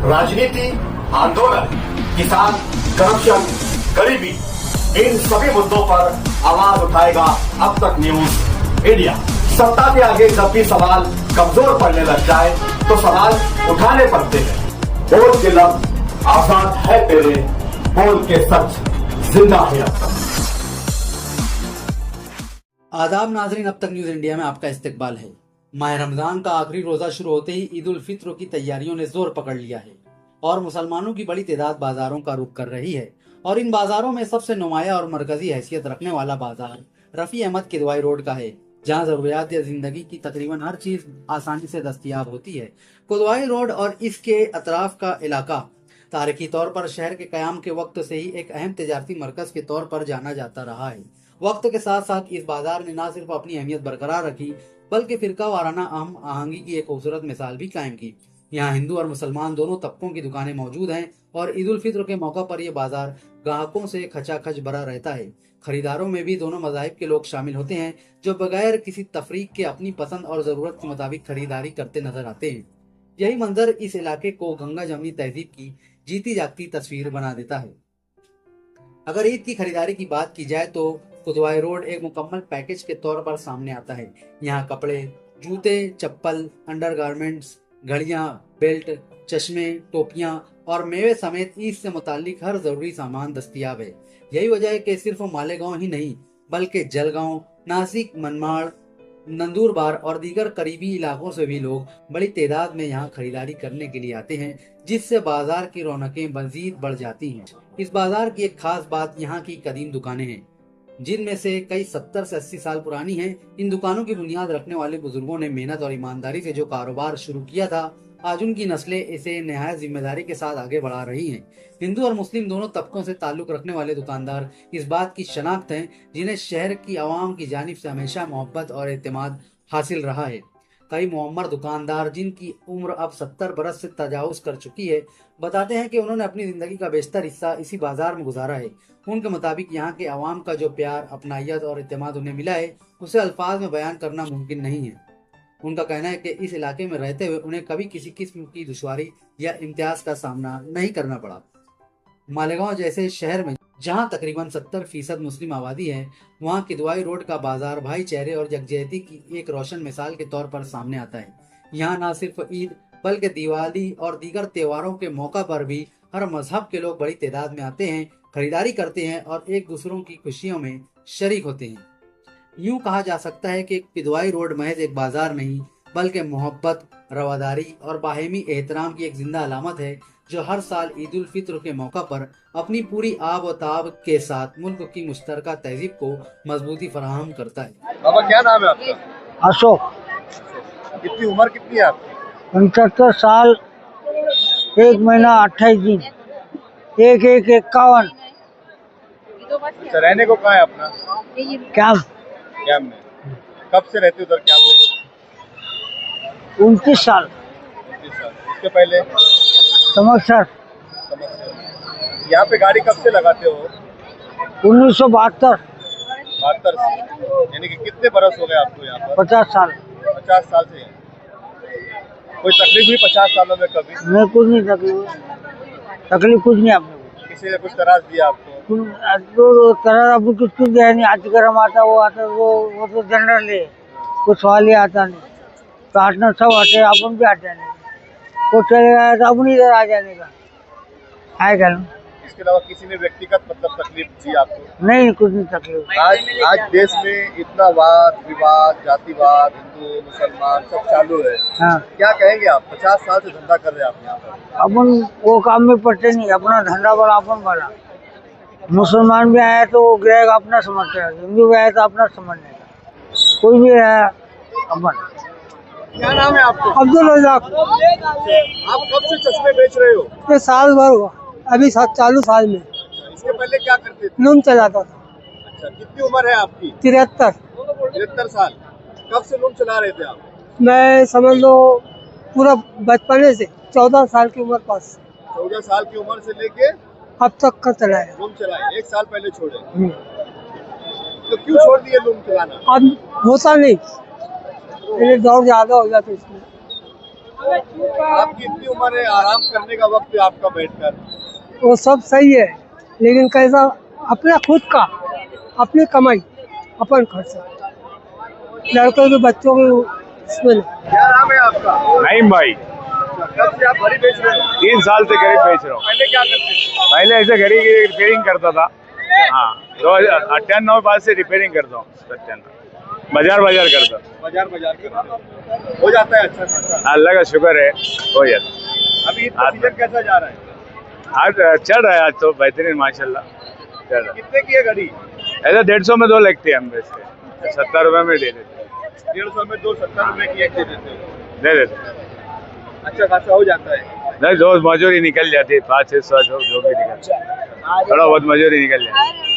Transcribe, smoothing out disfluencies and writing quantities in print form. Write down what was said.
राजनीति, आंदोलन, किसान, करप्शन, गरीबी, इन सभी मुद्दों पर आवाज उठाएगा अब तक न्यूज इंडिया। सत्ता के आगे जब भी सवाल कमजोर पड़ने लग जाए तो सवाल उठाने पड़ते हैं। बोल के लफ्ज आजाद है तेरे, बोल के सच जिंदा है अब तक। आदाब नाजरीन, अब तक न्यूज इंडिया में आपका इस्तकबाल है। माह रमजान का आखिरी रोजा शुरू होते ही ईद उल फित्र की तैयारियों ने जोर पकड़ लिया है और मुसलमानों की बड़ी तादाद बाजारों का रुख कर रही है। और इन बाजारों में सबसे नुमाया और मरकजी हैसियत रखने वाला बाजार रफी अहमद किदवाई रोड का है, जहां जरूरियात जिंदगी की तकरीबन हर चीज आसानी से दस्तयाब होती है। किदवाई रोड और इसके अतराफ का इलाका तारीखी तौर पर शहर के कयाम के वक्त से ही एक अहम तजारती मरकज के तौर पर जाना जाता रहा है। वक्त के साथ साथ इस बाजार ने न सिर्फ अपनी अहमियत बरकरार रखी बल्कि फिरका वाराना अहम आहंगी की एक खूबसूरत मिसाल भी कायम की। यहाँ हिंदू और मुसलमान दोनों तबकों की दुकानें मौजूद हैं और ईद उल फित्र के मौका पर यह बाजार ग्राहकों से खचाखच भरा रहता है। खरीदारों में भी दोनों मज़ाहिब के लोग शामिल होते हैं जो बगैर किसी तफरीक के अपनी पसंद और जरूरत के मुताबिक खरीदारी करते नजर आते हैं। यही मंजर इस इलाके को गंगा जमनी तहजीब की जीती जागती तस्वीर बना देता है। अगर ईद की खरीदारी की बात की जाए तो किदवाई रोड एक मुकम्मल पैकेज के तौर पर सामने आता है। यहाँ कपड़े, जूते, चप्पल, अंडरगारमेंट्स, घड़ियां, बेल्ट, चश्मे, टोपियां और मेवे समेत ईद से मुतालिक हर जरूरी सामान दस्तयाब है। यही वजह है कि सिर्फ मालेगांव ही नहीं बल्कि जलगांव, नासिक, मनमाड़, नंदुरबार और दीगर करीबी इलाकों से भी लोग बड़ी तादाद में यहाँ खरीदारी करने के लिए आते हैं, जिससे बाजार की रौनकें मजीद बढ़ जाती हैं। इस बाजार की एक खास बात यहाँ की कदीम दुकानें हैं, जिनमें से कई 70 से 80 साल पुरानी हैं। इन दुकानों की बुनियाद रखने वाले बुजुर्गों ने मेहनत और ईमानदारी से जो कारोबार शुरू किया था, आज उनकी नस्लें इसे नहायत जिम्मेदारी के साथ आगे बढ़ा रही हैं। हिंदू और मुस्लिम दोनों तबकों से ताल्लुक रखने वाले दुकानदार इस बात की शनाख्त हैं जिन्हें शहर की आवाम की जानिब से हमेशा मोहब्बत और एतमाद हासिल रहा है। कई मुअम्मर दुकानदार जिनकी उम्र अब 70 बरस से तजावुज कर चुकी है, बताते हैं कि उन्होंने अपनी जिंदगी का बेशतर हिस्सा इसी बाजार में गुजारा है। उनके मुताबिक यहाँ के अवाम का जो प्यार, अपनायत और एतमाद उन्हें मिला है, उसे अल्फाज में बयान करना मुमकिन नहीं है। उनका कहना है कि इस इलाके में रहते हुए उन्हें कभी किसी किस्म की दुश्वारी या इम्तियाज का सामना नहीं करना पड़ा। मालेगांव जैसे शहर में जहां तकरीबन 70% मुस्लिम आबादी है, वहां किदवाई रोड का बाजार भाईचारे और यकजहती की एक रोशन मिसाल के तौर पर सामने आता है। यहाँ न सिर्फ ईद बल्कि दिवाली और दीगर त्योहारों के मौका पर भी हर मजहब के लोग बड़ी तादाद में आते हैं, खरीदारी करते हैं और एक दूसरों की खुशियों में शरीक होते हैं। यूं कहा जा सकता है कि किदवाई रोड महज एक बाजार नहीं बल्कि मोहब्बत, रवादारी और बाहिमी एहतराम की एक जिंदा अलामत है, जो हर साल ईद उल फित्र के मौका पर अपनी पूरी आब व ताब के साथ मुल्क की मुश्तरका तहजीब को मजबूती फराहम करता है। बाबा क्या नाम है आपका? अशोक। कितनी उम्र कितनी है आपकी? 75 साल 1 महीना 28 दिन 1151। अच्छा, रहने को कहाँ है अपना? कैंप कैंप में। कब से रहते उधर कैंप में? 29 साल। 29 साल। इसके पहले समस्या यहाँ पे गाड़ी कब से लगाते हो? 1972। 72 से, यानी कि कितने बरस हो गए आपको यहाँ पर? 50 साल। 50 साल से। कोई तकलीफ हुई 50 सालों में कभी? मैं कुछ नहीं तकलीफ कुछ नहीं। आपने किसी ने कुछ तराज दिया आपको? तरह अब कुछ दिया नहीं। अतिक्रम आता वो तो जनरल है, कुछ सवाल ही आता नहीं। काटना सब आते, अपन भी आते नहीं। वो चले गया तो अपन इधर आ जाने का आएगा। इसके अलावा किसी ने व्यक्तिगत मतलब तकलीफ दी आपको? नहीं, कुछ नहीं तकलीफ। आज देश में इतना वाद विवाद, जातिवाद, हिंदू मुसलमान सब चालू है। हाँ। क्या कहेंगे आप? 50 साल से धंधा कर रहे हैं आप यहाँ पर। अपन वो काम में पड़ते नहीं, अपना धंधा बड़ा अपन बड़ा। मुसलमान भी आया तो वो ग्राहक अपना समझते हैं, हिंदू भी आया तो अपना समझने का। कोई भी है अपन। क्या नाम है आपका? अब्दुल रजाक। आप कब से चश्मे बेच रहे हो? ये साल भर हुआ, अभी चालू साल में इसके पहले क्या करते थे? लूम चलाता था। अच्छा, कितनी उम्र है आपकी? 73। 73 साल। कब से लूम चला रहे थे आप? मैं समझ लो पूरा बचपने से 14 साल की उम्र पास 14 साल की उम्र से लेके अब तक का चलाया। लूम चलाए, 1 साल पहले छोड़े। तो क्यों छोड़ दिए लूम चलाना? अब होता नहीं, मेरे दौड़ ज्यादा हो जाता इसमें। आपकी इतनी उम्र है, आराम करने का वक्त है आपका बैठकर। वो सब सही है, लेकिन कैसा अपना खुद का, अपनी कमाई, अपन खर्चा, लड़कों के बच्चों के इसमें नहीं। क्या नाम है आपका? नईम भाई, कब से आप घड़ी बेच रहे हो? 3 साल से करीब बेच रहा हूँ। पहले क्या करते थे? पहले ऐसे घड़ी की रिपेयरिंग करता था। हाँ, 2098 बाद से रिपेयरिंग करता हूँ। 97 बाजार करता। बाजार करते हो? हो जाता है अच्छा खासा? अल्लाह का शुक्र है, हो जाता। अभी इसका सीजन कैसा जा रहा है? आज चल रहा है, आज तो बेहतरीन माशाल्लाह चल रहा है। कितने की है घड़ी? ऐसा 150 में 2 लगती है, हम बेचते हैं 70 रुपए में दे देते हैं। 150 में 2 70 रुपए की एक दे देते हो। दे देते हैं। अच्छा खासा हो जाता है। नहीं, रोज मजूरी निकल जाती है, 500-600 जो भी निकल, थोड़ा बहुत मजूरी निकल जाती है।